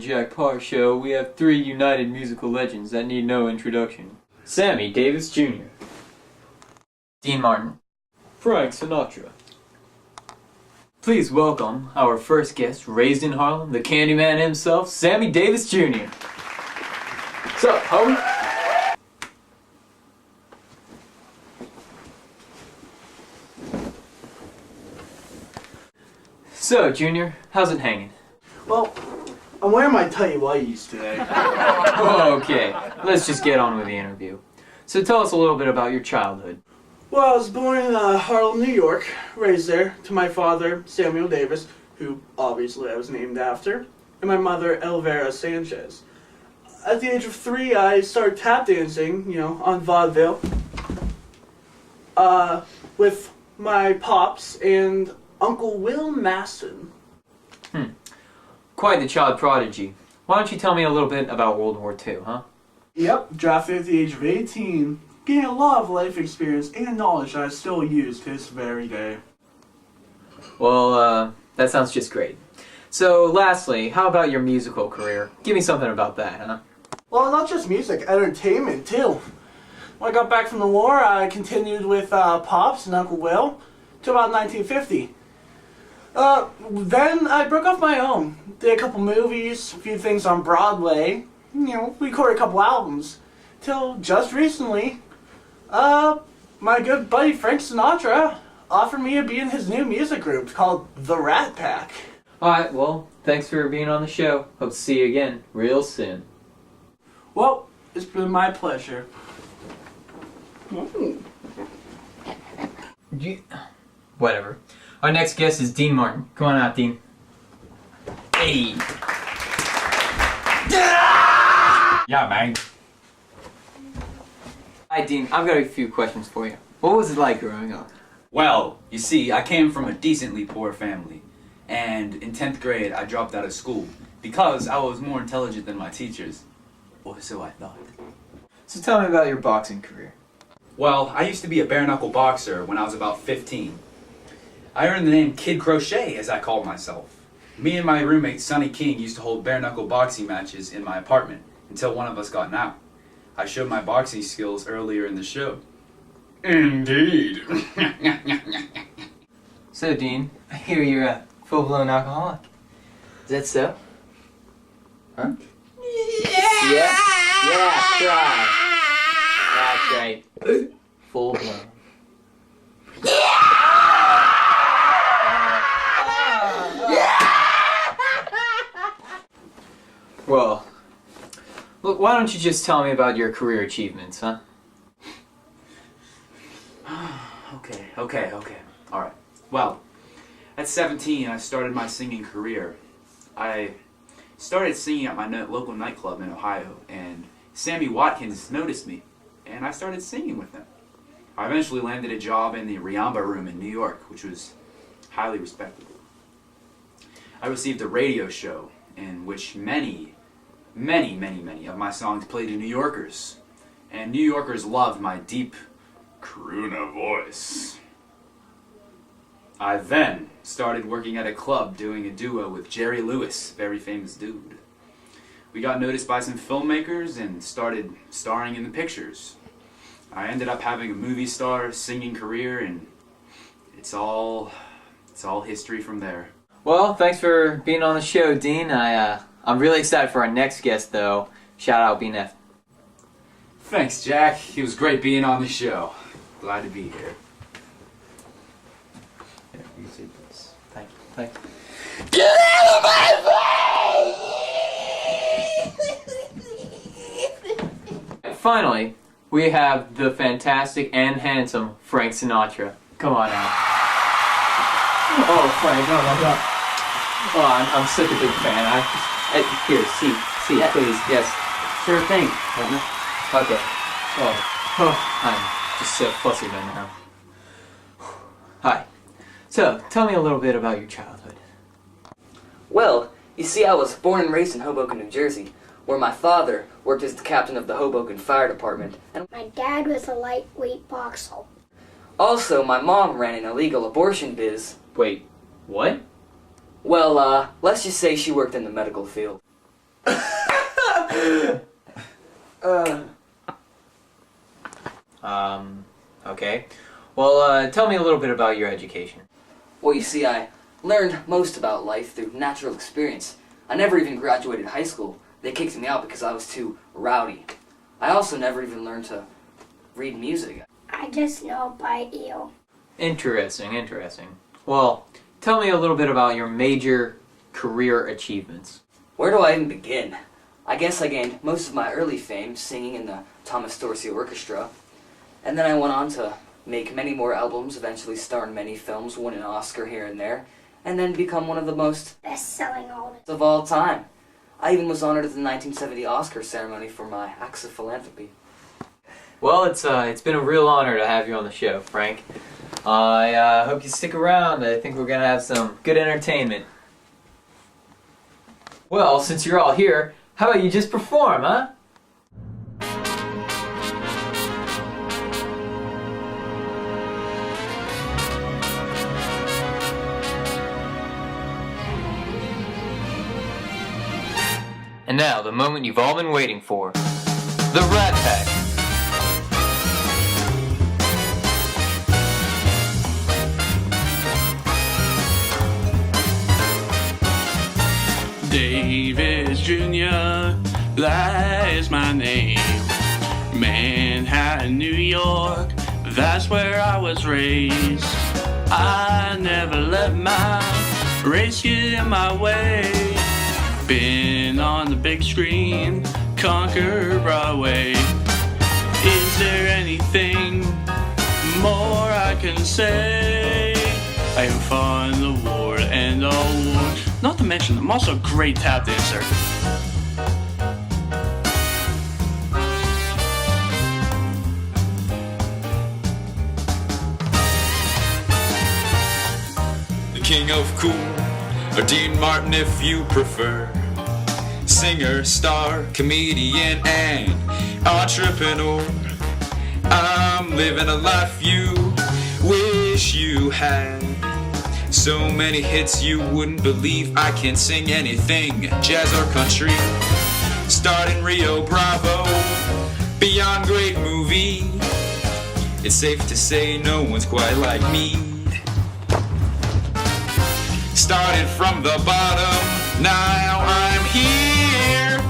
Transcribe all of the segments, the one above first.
Jack Paar show, we have three united musical legends that need no introduction. Sammy Davis Jr. Dean Martin. Frank Sinatra. Please welcome our first guest, raised in Harlem, the Candyman himself, Sammy Davis Jr. What's up, homie? So, Junior, how's it hanging? Well, I'm wearing my tight whities today. Okay, let's just get on with the interview. So tell us a little bit about your childhood. Well, I was born in Harlem, New York, raised there to my father, Samuel Davis, who obviously I was named after, and my mother, Elvira Sanchez. At the age of 3, I started tap dancing, on vaudeville, with my pops and Uncle Will Masson. Quite the child prodigy. Why don't you tell me a little bit about World War II, huh? Yep, drafted at the age of 18, gaining a lot of life experience and knowledge that I still use to this very day. Well, that sounds just great. So, lastly, how about your musical career? Give me something about that, huh? Well, not just music, entertainment too. When I got back from the war, I continued with Pops and Uncle Will to about 1950. Then I broke off my own. Did a couple movies, a few things on Broadway, recorded a couple albums. Till just recently, my good buddy Frank Sinatra offered me to be in his new music group called The Rat Pack. Alright, well, thanks for being on the show. Hope to see you again real soon. Well, it's been my pleasure. Whatever. Our next guest is Dean Martin. Come on out, Dean. Hey! Yeah, man. Hi, Dean. I've got a few questions for you. What was it like growing up? Well, you see, I came from a decently poor family, and in 10th grade I dropped out of school because I was more intelligent than my teachers. Or so I thought. So tell me about your boxing career. Well, I used to be a bare-knuckle boxer when I was about 15. I earned the name Kid Crochet, as I called myself. Me and my roommate Sonny King used to hold bare-knuckle boxing matches in my apartment until one of us got out. I showed my boxing skills earlier in the show. Indeed. So, Dean, I hear you're a full-blown alcoholic. Is that so? Huh? Yeah? Yeah, try. That's right. Full-blown. Well, look, why don't you just tell me about your career achievements, huh? Okay. Alright. Well, at 17 I started my singing career. I started singing at my local nightclub in Ohio, and Sammy Watkins noticed me, and I started singing with him. I eventually landed a job in the Riamba Room in New York, which was highly respectable. I received a radio show in which many of my songs played to New Yorkers, and New Yorkers loved my deep crooner voice. I then started working at a club doing a duo with Jerry Lewis, very famous dude. We got noticed by some filmmakers and started starring in the pictures. I ended up having a movie star singing career, and it's all history from there. Well, thanks for being on the show, Dean. I'm really excited for our next guest, though. Shout out, BNF. Thanks, Jack. It was great being on the show. Glad to be here. Here, you see this. Thank you. Get out of my face! Finally, we have the fantastic and handsome Frank Sinatra. Come on out. Oh, Frank, oh my God. Oh, I'm such a big fan. Here, see, yeah. Please, yes. Sure thing, partner. Okay. Oh, I'm just so fussy right now. Hi. So, tell me a little bit about your childhood. Well, you see, I was born and raised in Hoboken, New Jersey, where my father worked as the captain of the Hoboken Fire Department. And My dad was a lightweight boxer. also, my mom ran an illegal abortion biz. Wait, what? Well, let's just say she worked in the medical field. Okay. Well, tell me a little bit about your education. Well, you see, I learned most about life through natural experience. I never even graduated high school. They kicked me out because I was too rowdy. I also never even learned to read music. I just know by ear. Interesting, interesting. Well, tell me a little bit about your major career achievements. Where do I even begin? I guess I gained most of my early fame singing in the Thomas Dorsey Orchestra, and then I went on to make many more albums, eventually star in many films, win an Oscar here and there, and then become one of the most Best-selling artist. of all time. I even was honored at the 1970 Oscar ceremony for my acts of philanthropy. Well, it's been a real honor to have you on the show, Frank. I hope you stick around. I think we're gonna have some good entertainment. Well, since you're all here, how about you just perform, huh? And now, the moment you've all been waiting for. The Rat Pack. Davis Jr., that is my name. Manhattan, New York, that's where I was raised. I never let my race get in my way. Been on the big screen, conquer Broadway. Is there anything more I can say? I have fought in the war and all war. Not to mention, I'm also a great tap dancer. The king of cool, or Dean Martin if you prefer. Singer, star, comedian, and entrepreneur. I'm living a life you wish you had. So many hits you wouldn't believe. I can sing anything, jazz or country. Starred in Rio Bravo, beyond great movie. It's safe to say no one's quite like me. Started from the bottom, now I'm here.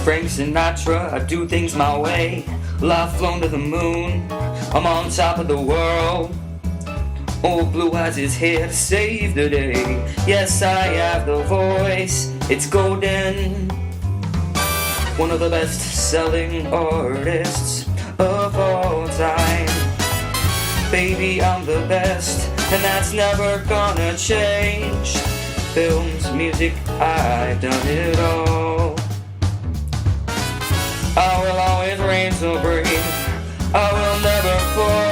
Frank Sinatra, I do things my way. Well, I've flown to the moon, I'm on top of the world. Old Blue Eyes is here to save the day. Yes, I have the voice, it's golden. One of the best-selling artists of all time. Baby, I'm the best, and that's never gonna change. Films, music, I've done it all. I will always reign supreme, I will never fall.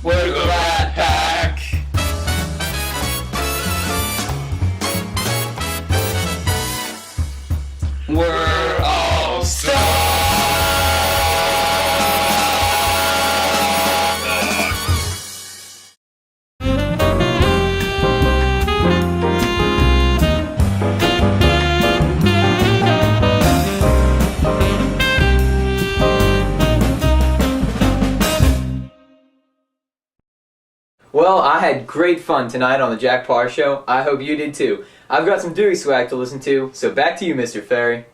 We're the Rat Pack. We're all stars. Well, I had great fun tonight on the Jack Paar Show. I hope you did too. I've got some Dewey swag to listen to, so back to you, Mr. Ferry.